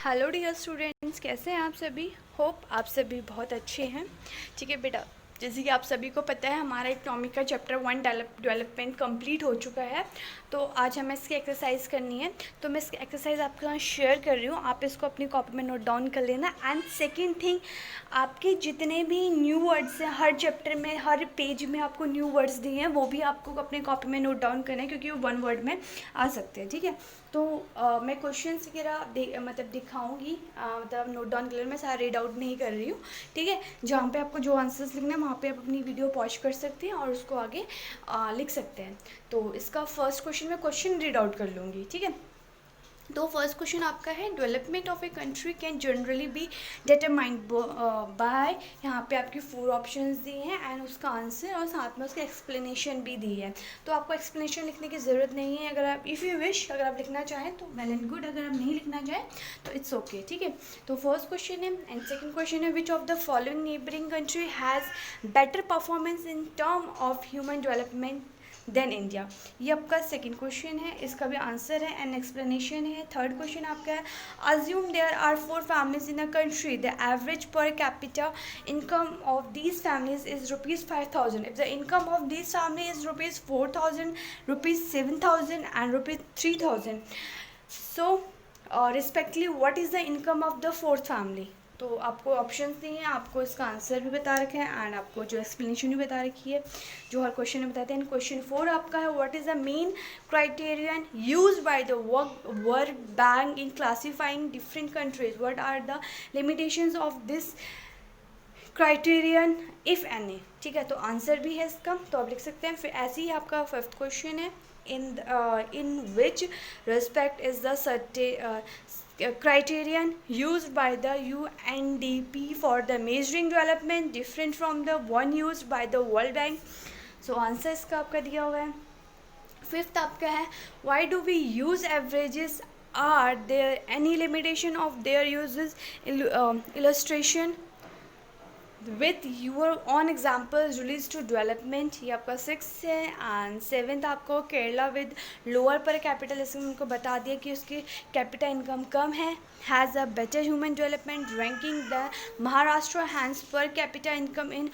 Hello dear students, कैसे हैं आप सभी। होप आप सभी बहुत अच्छे हैं। ठीक है बेटा, जैसे कि आप सभी को पता है हमारा इकोनॉमिक का चैप्टर 1 डेवलपमेंट कंप्लीट हो चुका है। तो आज हमें इसकी एक्सरसाइज करनी है। तो मैं इसकी एक्सरसाइज आपके साथ शेयर कर रही हूँ, आप इसको अपनी कॉपी में नोट डाउन कर लेना। एंड सेकेंड थिंग, आपके जितने भी न्यू वर्ड्स हैं हर चैप्टर में, हर पेज में आपको न्यू वर्ड्स दिए हैं, वो भी आपको अपनी कॉपी में नोट डाउन करना है, क्योंकि वो वन वर्ड में आ सकते हैं। ठीक है, तो मैं क्वेश्चन वगैरह मतलब दिखाऊंगी, मतलब नोट डाउन कर लेना, मैं सारा रीड आउट नहीं कर रही हूँ। ठीक है, जहाँ पे आपको जो आंसर्स लिखना है वहाँ पे आप अपनी वीडियो पॉज कर सकते हैं और उसको आगे लिख सकते हैं। तो इसका फर्स्ट क्वेश्चन मैं क्वेश्चन रीड आउट कर लूँगी। ठीक है, तो फर्स्ट क्वेश्चन आपका है, development of a country can generally be determined by, यहाँ पे आपकी 4 ऑप्शंस दिए हैं एंड उसका आंसर और साथ में उसका एक्सप्लेनेशन भी दी है। तो आपको एक्सप्लेनेशन लिखने की ज़रूरत नहीं है, अगर आप इफ़ यू विश, अगर आप लिखना चाहें तो वेल एंड गुड, अगर आप नहीं लिखना चाहें तो इट्स ओके। ठीक है, तो फर्स्ट क्वेश्चन है। एंड सेकेंड क्वेश्चन है, which of the following neighbouring country has better performance in term of human development than India. ये आपका सेकंड क्वेश्चन है, इसका भी आंसर है एंड एक्सप्लेनेशन है। थर्ड क्वेश्चन आपका है, assume there are 4 families in a country, the average per capita income of these families is ₹5,000, if the income of these family is ₹4,000, ₹7,000 and ₹3,000, so respectively what is the income of the fourth family. तो आपको options दिए हैं, आपको इसका answer भी बता रखे हैं एंड आपको जो एक्सप्लेनेशन भी बता रखी है, जो हर क्वेश्चन में बताते हैं। क्वेश्चन 4 आपका है, what is the main criterion use by the world bank in classifying different countries, what are the limitations of this criterion if any. ठीक है, तो आंसर भी है इसका, तो आप लिख सकते हैं। फिर ऐसे ही आपका फिफ्थ क्वेश्चन है, in which respect is the criterion used by the UNDP for the measuring development different from the one used by the World Bank। so answer इसका आपका दिया हुआ है। फिफ्थ आपका है, why do we use averages, are there any limitation of their uses, illustration with your own examples relates to development। ये आपका 6 है। एंड 7th आपको केरला विद लोअर पर कैपिटल, इसमें उनको बता दिया कि उसकी कैपिटल इनकम कम है, has a better human development ranking the Maharashtra hands पर capital income in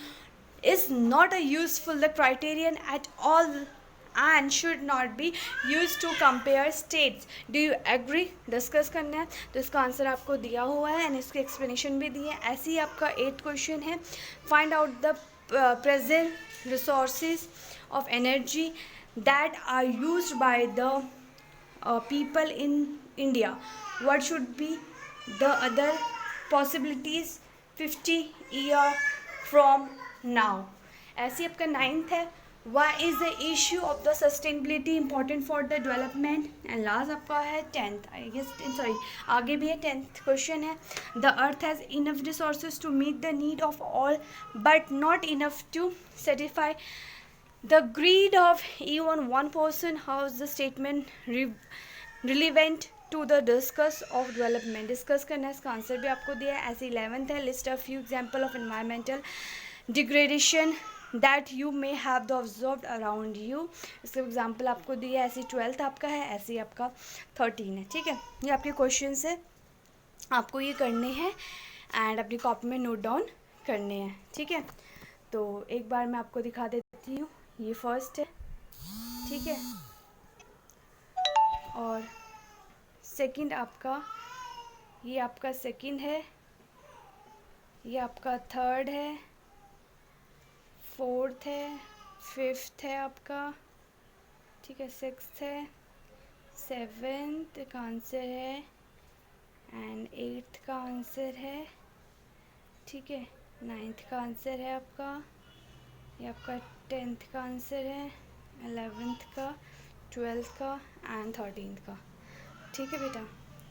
is not a useful the criterion at all and should not be used to compare states। do you agree? Discuss करना है, तो इसका answer आपको दिया हुआ है and इसकी एक्सप्लेनेशन भी दी है। ऐसे ही आपका 8th क्वेश्चन है, find out the present resources of energy that are used by the people in India, what should be the other possibilities 50 year from now। ऐसे आपका 9th है, why is the issue of the sustainability important for the development। And last आपका है 10th, I guess sorry आगे भी है 10th question है, the earth has enough resources to meet the need of all but not enough to satisfy the greed of even one person। how is the statement relevant to the discuss of development। Discuss करना है, इसका answer भी आपको दिया है। ऐसे 11th है, list a few example of environmental degradation that you may have the observed around you। इसका एग्जाम्पल आपको दिया है। ऐसे 12th आपका है, ऐसे ही आपका 13 है। ठीक है, ये आपके क्वेश्चन है, आपको ये करने हैं एंड अपनी कॉपी में नोट डाउन करने हैं। ठीक है, तो एक बार मैं आपको दिखा देती हूँ, ये फर्स्ट है। ठीक है, और सेकंड आपका, ये आपका सेकंड है, ये आपका थर्ड है, फोर्थ है, फिफ्थ है आपका। ठीक है, सिक्स्थ है, सेवेंथ का आंसर है एंड 8th का आंसर है। ठीक है, 9th का आंसर है आपका, ये आपका 10th का आंसर है, 11th का, 12th का एंड 13th का। ठीक है बेटा,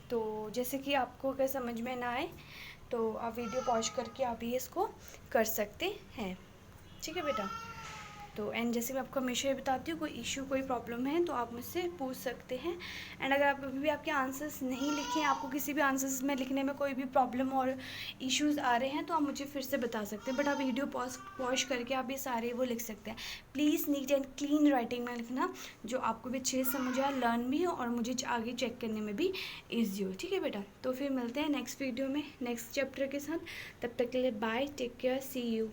तो जैसे कि आपको अगर समझ में ना आए तो आप वीडियो पॉज करके आप ये इसको कर सकते हैं। ठीक है बेटा, तो एंड जैसे मैं आपको हमेशा ये बताती हूँ, कोई इशू कोई प्रॉब्लम है तो आप मुझसे पूछ सकते हैं। एंड अगर आप अभी भी आपके आंसर्स नहीं लिखे हैं, आपको किसी भी आंसर्स में लिखने में कोई भी प्रॉब्लम और इश्यूज़ आ रहे हैं तो आप मुझे फिर से बता सकते हैं। बट आप वीडियो पॉज करके आप ये सारे वो लिख सकते हैं। Please neat and clean writing में लिखना, जो आपको भी अच्छे से समझ आए, लर्न भी हो और मुझे आगे चेक करने में भी ईजी हो। ठीक है बेटा, तो फिर मिलते हैं नेक्स्ट वीडियो में नेक्स्ट चैप्टर के साथ। तब तक के लिए bye, take care, see you.